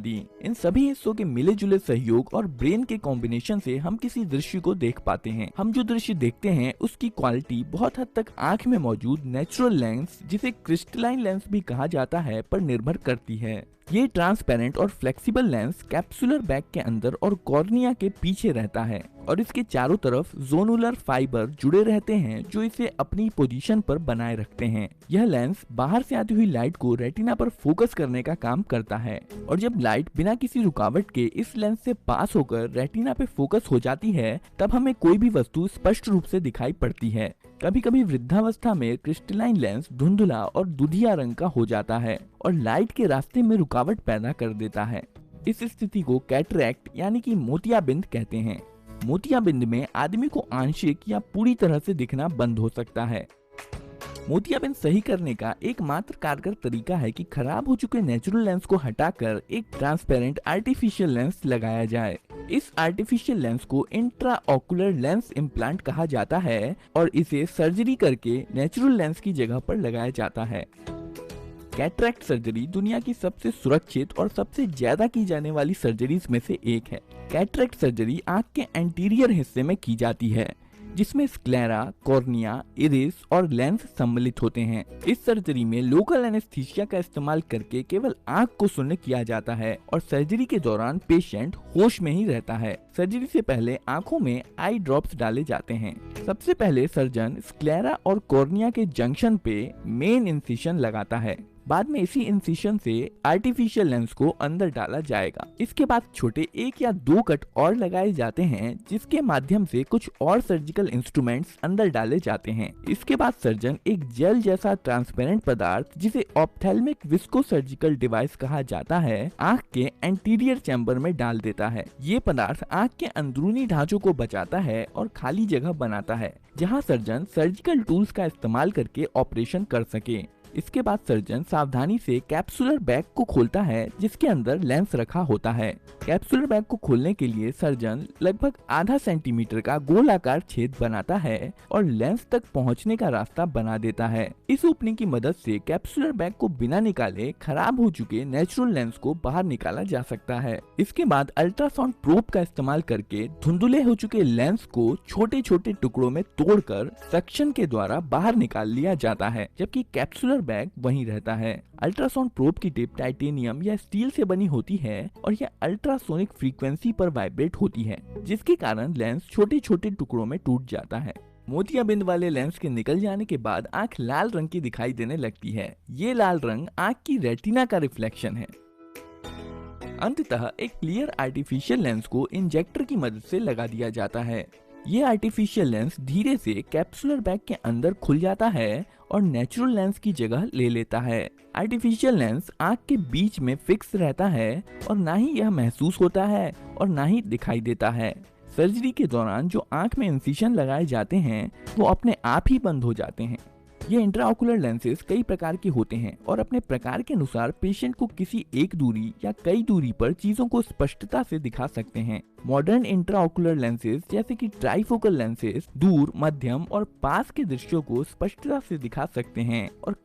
आदि। इन सभी हिस्सों के मिले जुले सहयोग और ब्रेन के कॉम्बिनेशन से हम किसी दृश्य को देख पाते हैं। हम जो दृश्य देखते हैं उसकी क्वालिटी बहुत हद तक आँख में मौजूद नेचुरल लेंस, जिसे क्रिस्टलाइन लेंस भी कहा जाता है, पर निर्भर करती है। ये ट्रांसपेरेंट और फ्लेक्सिबल लेंस कैप्सुलर बैग के अंदर और कॉर्निया के पीछे रहता है और इसके चारों तरफ जोनुलर फाइबर जुड़े रहते हैं जो इसे अपनी पोजीशन पर बनाए रखते हैं। यह लेंस बाहर से आती हुई लाइट को रेटिना पर फोकस करने का काम करता है और जब लाइट बिना किसी रुकावट के इस लेंस से पास होकर रेटिना पे फोकस हो जाती है, तब हमें कोई भी वस्तु स्पष्ट रूप से दिखाई पड़ती है। कभी कभी वृद्धावस्था में क्रिस्टलाइन लेंस धुंधला और दुधिया रंग का हो जाता है और लाइट के रास्ते में रुकावट पैदा कर देता है। इस स्थिति को कैटरैक्ट यानी कि मोतियाबिंद कहते हैं। मोतियाबिंद में आदमी को आंशिक या पूरी तरह से दिखना बंद हो सकता है। मोतियाबिंद सही करने का एकमात्र कारगर तरीका है कि खराब हो चुके नेचुरल लेंस को हटाकर एक ट्रांसपेरेंट आर्टिफिशियल लेंस लगाया जाए। इस आर्टिफिशियल लेंस को इंट्राओकुलर लेंस इम्प्लांट कहा जाता है और इसे सर्जरी करके नेचुरल लेंस की जगह पर लगाया जाता है। कैटरैक्ट सर्जरी दुनिया की सबसे सुरक्षित और सबसे ज्यादा की जाने वाली सर्जरीज में से एक है। कैटरैक्ट सर्जरी आंख के एंटीरियर हिस्से में की जाती है, जिसमें स्क्लेरा, कॉर्निया, इरिस और लेंस सम्मिलित होते हैं। इस सर्जरी में लोकल एनेस्थीसिया का इस्तेमाल करके केवल आंख को शून्य किया जाता है और सर्जरी के दौरान पेशेंट होश में ही रहता है। सर्जरी से पहले आंखों में आई ड्रॉप्स डाले जाते हैं। सबसे पहले सर्जन स्क्लेरा और कॉर्निया के जंक्शन पे मेन इंसिशन लगाता है। बाद में इसी इंसिशन से आर्टिफिशियल लेंस को अंदर डाला जाएगा। इसके बाद छोटे 1 या 2 कट और लगाए जाते हैं, जिसके माध्यम से कुछ और सर्जिकल इंस्ट्रूमेंट्स अंदर डाले जाते हैं। इसके बाद सर्जन एक जेल जैसा ट्रांसपेरेंट पदार्थ, जिसे ऑप्थेल्मिक विस्को सर्जिकल डिवाइस कहा जाता है, आँख के एंटीरियर चैम्बर में डाल देता है। ये पदार्थ आँख के अंदरूनी ढांचों को बचाता है और खाली जगह बनाता है, जहाँ सर्जन सर्जिकल टूल्स का इस्तेमाल करके ऑपरेशन कर सके। इसके बाद सर्जन सावधानी से कैप्सुलर बैग को खोलता है, जिसके अंदर लेंस रखा होता है। कैप्सुलर बैग को खोलने के लिए सर्जन लगभग आधा सेंटीमीटर का गोलाकार छेद बनाता है और लेंस तक पहुंचने का रास्ता बना देता है। इस ओपनिंग की मदद से कैप्सुलर बैग को बिना निकाले खराब हो चुके नेचुरल लेंस को बाहर निकाला जा सकता है। इसके बाद अल्ट्रासाउंड प्रोब का इस्तेमाल करके धुंधले हो चुके लेंस को छोटे छोटे टुकड़ों में तोड़कर सक्शन के द्वारा बाहर निकाल लिया जाता है, जबकि कैप्सुलर बैग वहीं रहता है। अल्ट्रासाउंड प्रोब की टिप टाइटेनियम या स्टील से बनी होती है और यह अल्ट्रासोनिक फ्रीक्वेंसी पर वाइब्रेट होती है, जिसके कारण लेंस छोटे छोटे टुकड़ों में टूट जाता है। मोतियाबिंद वाले लेंस के निकल जाने के बाद आंख लाल रंग की दिखाई देने लगती है। ये लाल रंग आंख की रेटिना का रिफ्लेक्शन है। अंततः एक क्लियर आर्टिफिशियल लेंस को इंजेक्टर की मदद से लगा दिया जाता है। ये आर्टिफिशियल लेंस धीरे से कैप्सुलर बैग के अंदर खुल जाता है और नेचुरल लेंस की जगह ले लेता है। आर्टिफिशियल लेंस आंख के बीच में फिक्स रहता है और ना ही यह महसूस होता है और ना ही दिखाई देता है। सर्जरी के दौरान जो आंख में इंसिशन लगाए जाते हैं वो अपने आप ही बंद हो जाते हैं। ये इंट्राओकुलर लेंसेज कई प्रकार के होते हैं और अपने प्रकार के अनुसार पेशेंट को किसी एक दूरी या कई दूरी पर चीजों को स्पष्टता से दिखा सकते हैं। मॉडर्न इंट्राओकुलर लेंसेज जैसे कि ट्राइफोकल लेंसेज दूर, मध्यम और पास के दृश्यों को स्पष्टता से दिखा सकते हैं और